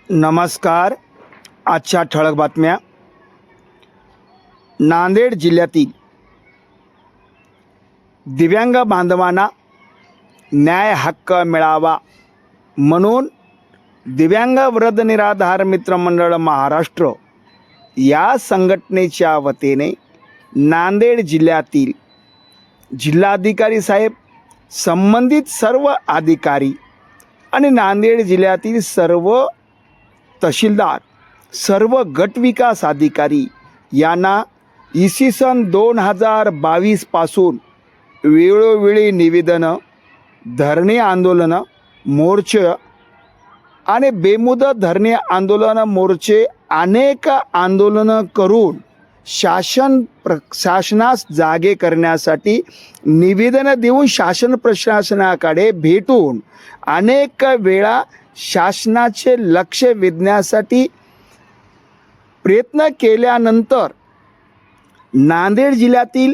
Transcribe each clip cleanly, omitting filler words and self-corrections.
नमस्कार. आजच्या ठळक बातम्या. नांदेड जिल्ह्यातील दिव्यांग बांधवांना न्याय हक्क मिळावा म्हणून दिव्यांग वृद्ध निराधार मित्रमंडळ महाराष्ट्र या संघटनेच्या वतीने नांदेड जिल्ह्यातील जिल्हाधिकारी साहेब, संबंधित सर्व अधिकारी आणि नांदेड जिल्ह्यातील सर्व तहसीलदार, सर्व गट विकास अधिकारी यांना इसवी सन 2022 पासून वेळोवेळी निवेदनं, धरणे आंदोलनं, मोर्चे आणि बेमुदत धरणे आंदोलन, मोर्चे अनेक आंदोलनं करून शासनास जागे करण्यासाठी निवेदनं देऊन शासन प्रशासनाकडे भेटून अनेक वेळा शासनाचे लक्ष वेधण्यासाठी प्रयत्न केल्यानंतर नांदेड जिल्ह्यातील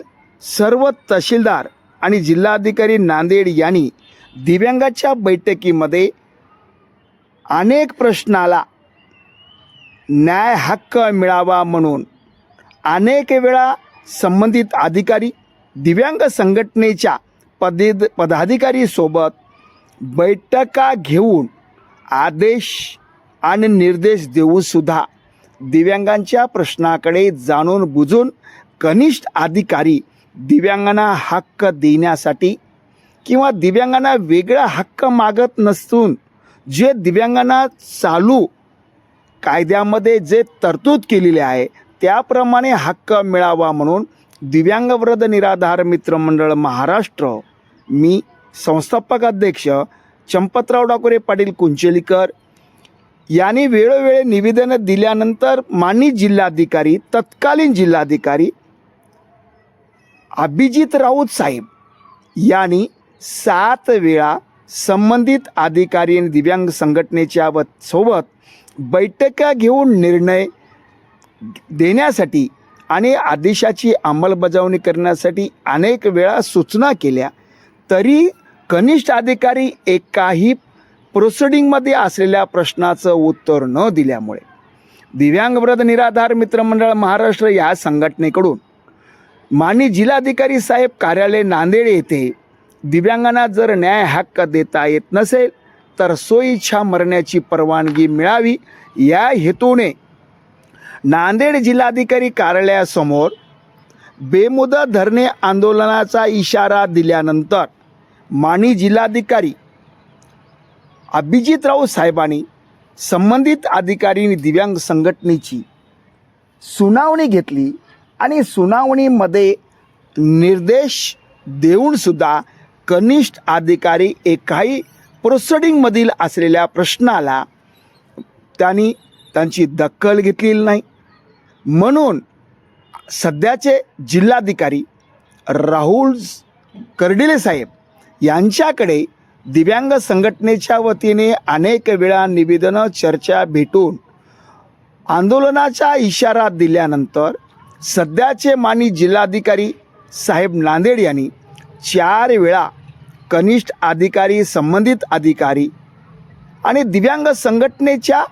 सर्व तहसीलदार आणि जिल्हाधिकारी नांदेड यांनी दिव्यांगाच्या बैठकीमध्ये अनेक प्रश्नाला न्याय हक्क मिळावा म्हणून अनेक वेळा संबंधित अधिकारी, दिव्यांग संघटनेच्या पदाधिकारीसोबत बैठका घेऊन आदेश आणि निर्देश देऊनसुद्धा दिव्यांगांच्या प्रश्नाकडे जाणून बुजून कनिष्ठ अधिकारी दिव्यांगांना हक्क देण्यासाठी किंवा दिव्यांगांना वेगळा हक्क मागत नसून जे दिव्यांगांना चालू कायद्यामध्ये जे तरतूद केलेली आहे त्याप्रमाणे हक्क मिळावा म्हणून दिव्यांग वृद्ध निराधार मित्रमंडळ महाराष्ट्र, मी संस्थापक अध्यक्ष चंपतराव डाकोरे पाटील कुंचेलीकर यांनी वेळोवेळी निवेदनं दिल्यानंतर माननीय जिल्हाधिकारी, तत्कालीन जिल्हाधिकारी अभिजित राऊत साहेब यांनी 7 वेळा संबंधित अधिकारी आणि दिव्यांग संघटनेच्या सोबत बैठका घेऊन निर्णय देण्यासाठी आणि आदेशाची अंमलबजावणी करण्यासाठी अनेक वेळा सूचना केल्या, तरी कनिष्ठ अधिकारी एकाही प्रोसिडिंगमध्ये असलेल्या प्रश्नाचं उत्तर न दिल्यामुळे दिव्यांग वृद्ध निराधार मित्रमंडळ महाराष्ट्र या संघटनेकडून माननीय जिल्हाधिकारी साहेब कार्यालय नांदेड येथे दिव्यांगांना जर न्याय हक्क देता येत नसेल तर स्वइच्छा मरण्याची परवानगी मिळावी या हेतूने नांदेड जिल्हाधिकारी कार्यालयासमोर बेमुदत धरणे आंदोलनाचा इशारा दिल्यानंतर माननीय जिल्हाधिकारी अभिजित राऊत साहेबांनी संबंधित अधिकारी आणि दिव्यांग संघटनेची सुनावणी घेतली आणि सुनावणीमध्ये निर्देश देऊनसुद्धा कनिष्ठ अधिकारी एकाही प्रोसिडिंगमधील असलेल्या प्रश्नाला त्यांची दखल घेतलेली नाही. म्हणून सध्याचे जिल्हाधिकारी राहुल कर्डिले साहेब यांच्याकडे दिव्यांग संघटनेच्या वतीने अनेक वेळा निवेदनं, चर्चा भेटून आंदोलनाचा इशारा दिल्यानंतर सध्याचे माननीय जिल्हाधिकारी साहेब नांदेड यांनी 4 वेळा कनिष्ठ अधिकारी, संबंधित अधिकारी आणि दिव्यांग संघटनेच्या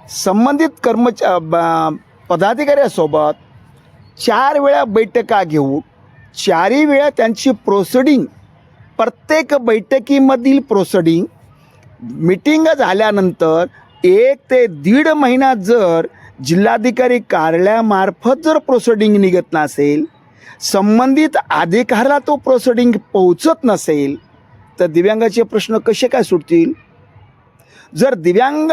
संबंधित पदाधिकाऱ्यासोबत 4 वेळा बैठका घेऊन 4ही वेळा त्यांची प्रोसिडिंग, प्रत्येक बैठकीमधील प्रोसिडिंग मीटिंग झाल्यानंतर 1 ते 1.5 महिना जर जिल्हाधिकारी कार्यालयामार्फत जर प्रोसिडिंग निघत नसेल, संबंधित अधिकाऱ्याला तो प्रोसिडिंग पोहोचत नसेल तर दिव्यांगाचे प्रश्न कसे काय सुटतील? जर दिव्यांग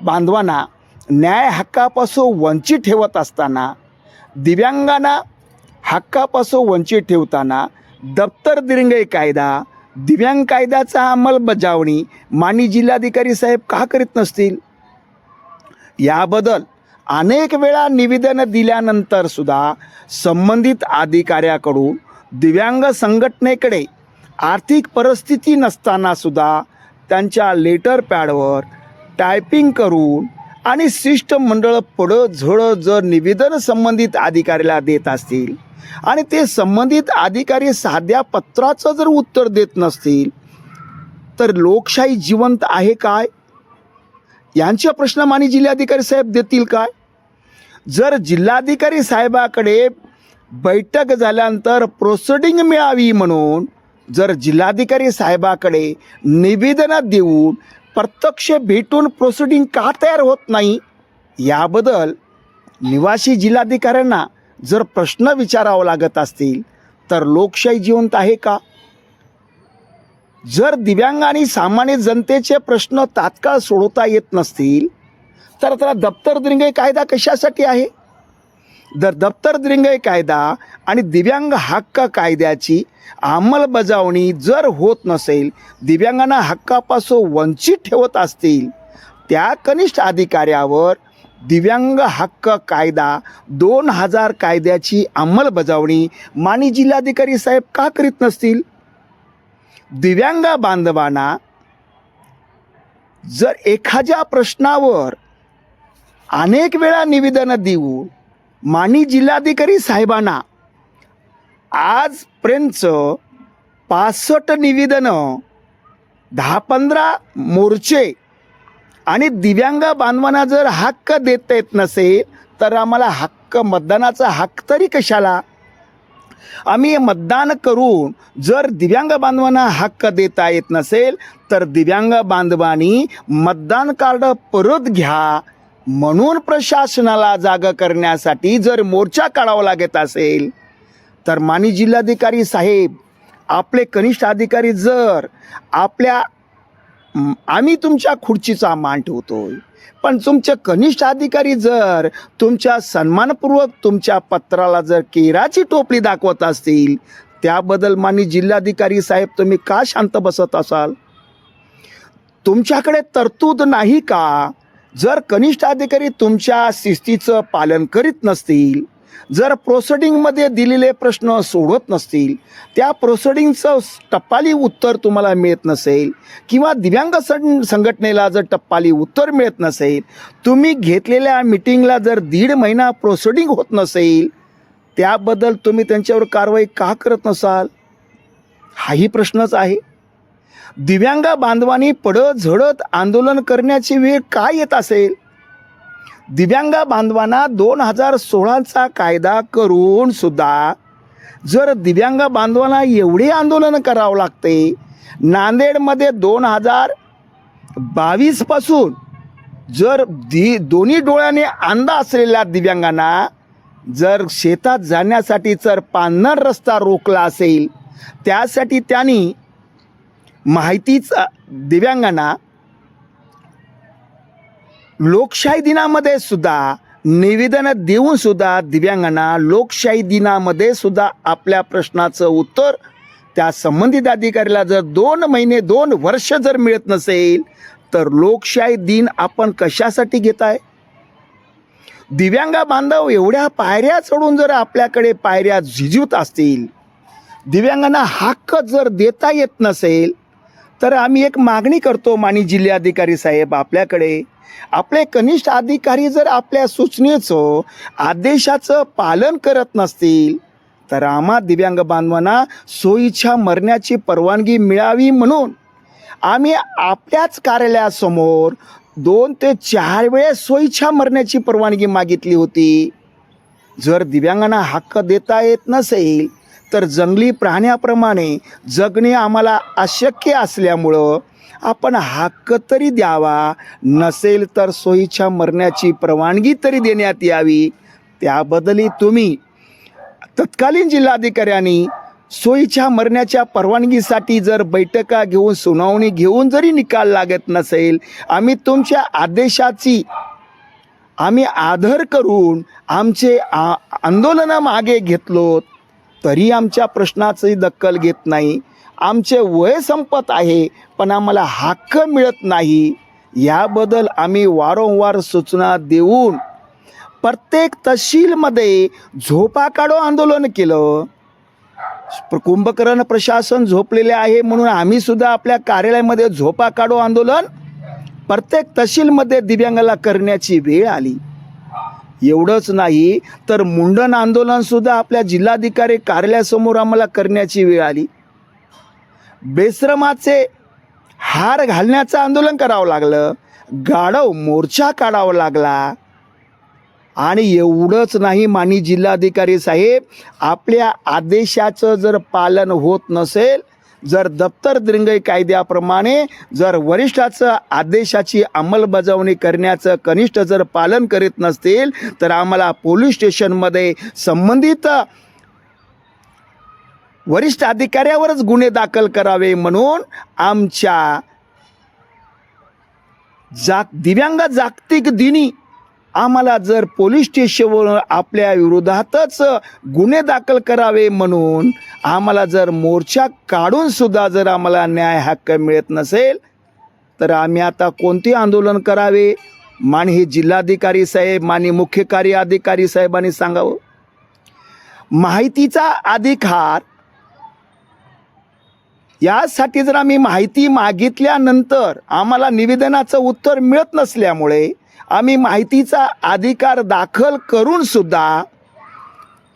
बांधवांना न्याय हक्कापासून वंचित ठेवत असताना, दिव्यांगांना हक्कापासून वंचित ठेवताना दप्तर दिरंगाई कायदा, दिव्यांग कायद्याचा अंमलबजावणी माननीय जिल्हाधिकारी साहेब का करीत नसतील? याबद्दल अनेक वेळा निवेदन दिल्यानंतर सुद्धा संबंधित अधिकाऱ्याकडून दिव्यांग संघटनेकडे आर्थिक परिस्थिती नसताना सुद्धा त्यांच्या लेटर पॅडवर टायपिंग करून आणि शिष्टमंडळ पुढं झोडं जर निवेदन संबंधित अधिकाऱ्याला देत असतील आणि ते संबंधित अधिकारी साध्या पत्राचं जर उत्तर देत नसतील तर लोकशाही जिवंत आहे काय? यांचे प्रश्न माननीय जिल्हाधिकारी साहेब देतील काय? जर जिल्हाधिकारी साहेबाकडे बैठक झाल्यानंतर प्रोसिडिंग मिळावी म्हणून जर जिल्हाधिकारी साहेबाकडे निवेदन देऊन प्रत्यक्ष भेटून प्रोसिडिंग का तयार होत नाही, याबद्दल निवासी जिल्हाधिकाऱ्यांना जर प्रश्न विचारावं लागत असतील तर लोकशाही जिवंत आहे का? जर दिव्यांग आणि सामान्य जनतेचे प्रश्न तात्काळ सोडवता येत नसतील तर त्याला दप्तर दिरंगाई कायदा कशासाठी आहे? जर दप्तर दिरंगाई कायदा आणि दिव्यांग हक्क कायद्याची अंमलबजावणी जर होत नसेल, दिव्यांगांना हक्कापासून वंचित ठेवत असतील, त्या कनिष्ठ अधिकाऱ्यावर दिव्यांग हक्क कायदा 2000 कायद्याची अंमलबजावणी माननीय जिल्हाधिकारी साहेब का करीत नसतील? दिव्यांग बांधवांना जर एखाद्या प्रश्नावर अनेक वेळा निवेदन देऊन माननीय जिल्हाधिकारी साहेबांना आजपर्यंत 65 निवेदनं, 10-15 मोर्चे आणि दिव्यांग बांधवांना जर हक्क देता येत नसेल तर आम्हाला मतदानाचा हक्क तरी कशाला? आम्ही मतदान करून जर दिव्यांग बांधवांना हक्क देता येत नसेल तर दिव्यांग बांधवांनी मतदान कार्ड परत घ्या म्हणून प्रशासनाला जागा करण्यासाठी जर मोर्चा काढावा लागत असेल तर माननीय जिल्हाधिकारी साहेब, आपले कनिष्ठ अधिकारी जर आम्ही तुमच्या खुर्चीचा मान ठेवतोय, पण तुमचे कनिष्ठ अधिकारी जर तुमच्या सन्मानपूर्वक तुमच्या पत्राला जर केराची टोपली दाखवत असतील, त्याबद्दल माननीय जिल्हाधिकारी साहेब तुम्ही का शांत बसत असाल? तुमच्याकडे तरतूद नाही का? जर कनिष्ठ अधिकारी तुमच्या शिस्तीचं पालन करीत नसतील, जर प्रोसिडिंगमध्ये दिलेले प्रश्न सोडवत नसतील, त्या प्रोसिडिंगचं टप्पाली उत्तर तुम्हाला मिळत नसेल किंवा दिव्यांग संघटनेला जर टप्पाली उत्तर मिळत नसेल, तुम्ही घेतलेल्या मीटिंगला जर 1.5 महिना प्रोसिडिंग होत नसेल, त्याबद्दल तुम्ही त्यांच्यावर कारवाई का करत नसाल? हाही प्रश्नच आहे. दिव्यांग बांधवांनी पडत झडत आंदोलन करण्याची वेळ काय येत असेल? दिव्यांग बांधवांना 2016चा कायदा करून सुद्धा जर दिव्यांग बांधवांना एवढे आंदोलन करावं लागते, नांदेडमध्ये 2022 पासून जर दोन्ही डोळ्याने अंधा असलेल्या दिव्यांगांना जर शेतात जाण्यासाठी जर पांढर रस्ता रोखला असेल, त्यासाठी त्यांनी माहितीच दिव्यांगांना लोकशाही दिनामध्ये सुद्धा निवेदन देऊन सुद्धा दिव्यांगांना लोकशाही दिनामध्ये सुद्धा आपल्या प्रश्नाचं उत्तर त्या संबंधित अधिकाऱ्याला जर 2 महिने 2 वर्ष जर मिळत नसेल तर लोकशाही दिन आपण कशासाठी घेताय? दिव्यांग बांधव एवढ्या पायऱ्या चढून जर आपल्याकडे पायऱ्या झिजवत असतील, दिव्यांगांना हक्क जर देता येत नसेल तर आम्ही एक मागणी करतो माननीय जिल्हाधिकारी साहेब आपल्याकडे, आपले कनिष्ठ अधिकारी जर आपल्या सूचनेचं आदेशाचं पालन करत नसतील तर आम्हा दिव्यांग बांधवांना सोयीच्या मरण्याची परवानगी मिळावी म्हणून आम्ही आपल्याच कार्यालयासमोर 2 ते 4 वेळेस सोयीच्या मरण्याची परवानगी मागितली होती. जर दिव्यांगांना हक्क देता येत नसेल तर जंगली प्राण्याप्रमाणे जगणे आम्हाला अशक्य असल्यामुळं आपण हक्क तरी द्यावा, नसेल तर सोयीच्या मरण्याची परवानगी तरी देण्यात यावी. त्याबद्दलही तुम्ही तत्कालीन जिल्हाधिकाऱ्यांनी सोयीच्या मरण्याच्या परवानगीसाठी जर बैठका घेऊन सुनावणी घेऊन जरी निकाल लागत नसेल, आम्ही तुमच्या आदेशाची आम्ही आदर करून आमचे आंदोलन मागे घेतलो तरी आमच्या प्रश्नाची दखल घेत नाही. आमचे वय संपत आहे पण आम्हाला हक्क मिळत नाही. याबद्दल आम्ही वारंवार सूचना देऊन प्रत्येक तहसीलमध्ये झोपा काढो आंदोलन केलं. कुंभकर्ण प्रशासन झोपलेले आहे म्हणून आम्ही सुद्धा आपल्या कार्यालयामध्ये झोपा काढो आंदोलन प्रत्येक तहसीलमध्ये दिव्यांगाला करण्याची वेळ आली. एवढंच नाही तर मुंडन आंदोलनसुद्धा आपल्या जिल्हाधिकारी कार्यालयासमोर आम्हाला करण्याची वेळ आली. बेश्रमाचे हार घालण्याचं आंदोलन करावं लागलं, गाढव मोर्चा काढावा लागला. आणि एवढंच नाही माननीय जिल्हाधिकारी साहेब, आपल्या आदेशाचं जर पालन होत नसेल, जर दप्तर दिरंगाई कायद्याप्रमाणे जर वरिष्ठाचं आदेशाची अंमलबजावणी करण्याचं कनिष्ठ जर पालन करीत नसतील, तर आम्हाला पोलीस स्टेशनमध्ये संबंधित वरिष्ठ अधिकाऱ्यावरच गुन्हे दाखल करावे म्हणून आमच्या दिव्यांग जागतिक दिनी आम्हाला जर पोलीस स्टेशनवर आपल्या विरोधातच गुन्हे दाखल करावे म्हणून आम्हाला जर मोर्चा काढून सुद्धा जर आम्हाला न्याय हक्क मिळत नसेल, तर आम्ही आता कोणते आंदोलन करावे? माननीय जिल्हाधिकारी साहेब, माननीय मुख्य कार्य अधिकारी साहेबांनी सांगावं. माहितीचा अधिकार यासाठी जर आम्ही माहिती मागितल्यानंतर आम्हाला निवेदनाचं उत्तर मिळत नसल्यामुळे आम्ही माहितीचा अधिकार दाखल करून सुद्धा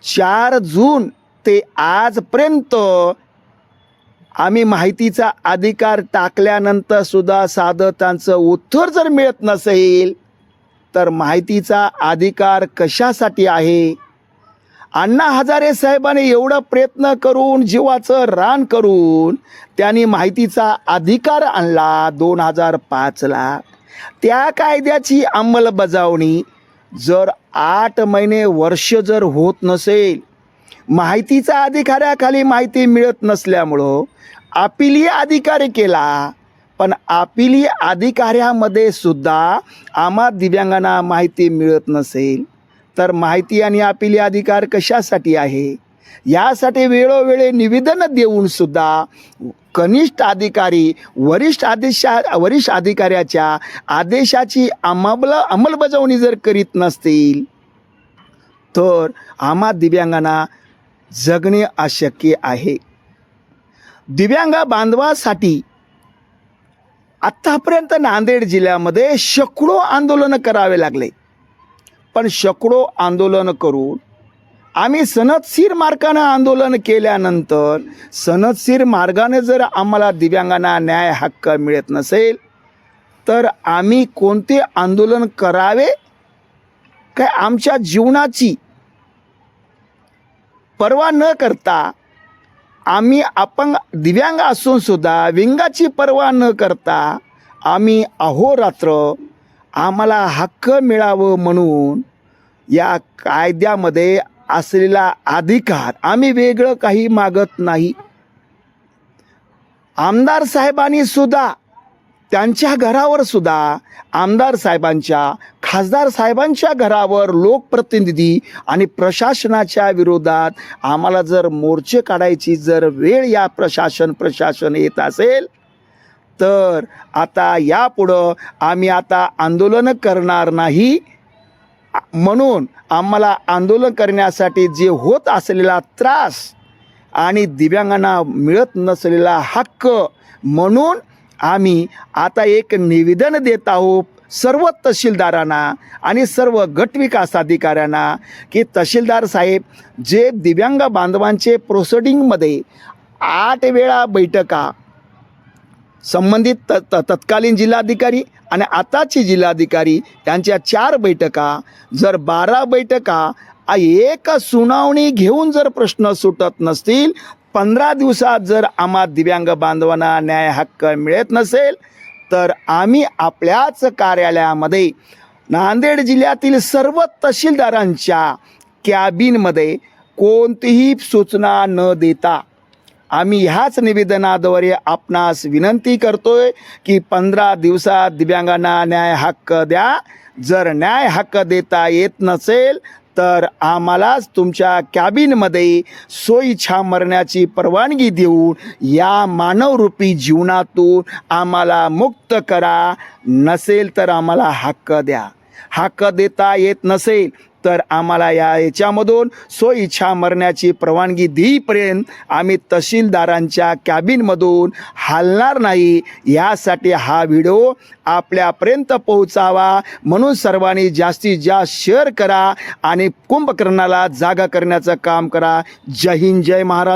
4 जून ते आजपर्यंत आम्ही माहितीचा अधिकार टाकल्यानंतर सुद्धा साधं त्यांचं उत्तर जर मिळत नसेल, तर माहितीचा अधिकार कशासाठी आहे? अण्णा हजारे साहेबांनी एवढं प्रयत्न करून जीवाचं रान करून त्यांनी माहितीचा अधिकार आणला 2005ला. त्या कायद्याची अंमलबजावणी जर 8 महिने वर्ष जर होत नसेल, माहितीचा अधिकाऱ्याखाली माहिती मिळत नसल्यामुळं अपिलीय अधिकारी केला, पण अपिलीय अधिकाऱ्यामध्ये सुद्धा आम्हा दिव्यांगांना माहिती मिळत नसेल, तर माहिती आणि अपिलीय अधिकार कशासाठी आहे? यासाठी वेळोवेळी निवेदन देऊन सुद्धा कनिष्ठ अधिकारी वरिष्ठ अधिकाऱ्याच्या आदेशाची अंमलबजावणी जर करीत नसतील, तर आम्हा दिव्यांगांना जगणे अशक्य आहे. दिव्यांग बांधवासाठी आत्तापर्यंत नांदेड जिल्ह्यामध्ये शेकडो आंदोलनं करावे लागले, पण शेकडो आंदोलन करून आम्ही सनदशीर मार्गाने आंदोलन केल्यानंतर सनदशीर मार्गाने जर आम्हाला दिव्यांगांना न्याय हक्क मिळत नसेल, तर आम्ही कोणते आंदोलन करावे? काय आमच्या जीवनाची पर्वा न करता आम्ही अपंग दिव्यांग असून सुद्धा विंगाची पर्वा न करता आम्ही अहोरात्र आम्हाला हक्क मिळावं म्हणून या कायद्यामध्ये असलेला अधिकार आम्ही वेगळं काही मागत नाही. आमदार साहेबांनी सुद्धा त्यांच्या घरावर सुद्धा आमदार साहेबांच्या खासदार साहेबांच्या घरावर लोकप्रतिनिधी आणि प्रशासनाच्या विरोधात आम्हाला जर मोर्चे काढायची जर वेळ या प्रशासन येत असेल, तर आता यापुढं आम्ही आता आंदोलन करणार नाही. म्हणून आम्हाला आंदोलन करण्यासाठी जे होत असलेला त्रास आणि दिव्यांगांना मिळत नसलेला हक्क, म्हणून आम्ही आता एक निवेदन देत आहोत सर्व तहसीलदारांना आणि सर्व गटविकास अधिकाऱ्यांना की तहसीलदार साहेब, जे दिव्यांग बांधवांचे प्रोसिडिंगमध्ये 8 वेळा बैठका संबंधित तत्कालीन जिल्हाधिकारी आणि आताची जिल्हाधिकारी यांच्या 4 बैठका, जर 12 बैठका एक सुनावणी घेऊन जर प्रश्न सुटत नसतील, 15 दिवसात जर आम्हा दिव्यांग बांधवांना न्याय हक्क मिळत नसेल, तर आम्ही आपल्याच कार्यालयामध्ये नांदेड जिल्ह्यातील सर्व तहसीलदारांच्या कॅबिनमध्ये कोणतीही सूचना न देता आम्ही ह्याच निवेदनाद्वारे आपणास विनंती करतोय की 15 दिवसात दिव्यांगांना न्याय हक्क द्या. जर न्याय हक्क देता येत नसेल, तर आम्हालाच तुमच्या कॅबिनमध्ये सोयीच्छा मरण्याची परवानगी देऊन या मानवरूपी जीवनातून आम्हाला मुक्त करा. नसेल तर आम्हाला हक्क द्या. हक्क देता येत नसेल तर आम्हाला याच्यामधून स्वइच्छा मरण्याची परवानगी देईपर्यंत आम्ही तहसीलदारांच्या कॅबिनमधून हलणार नाही. यासाठी हा व्हिडिओ आपल्यापर्यंत पोहोचावा म्हणून सर्वांनी जास्तीत जास्त शेअर करा आणि कुंभकर्णाला जागा करण्याचं काम करा. जय हिंद, जय महाराष्ट्र.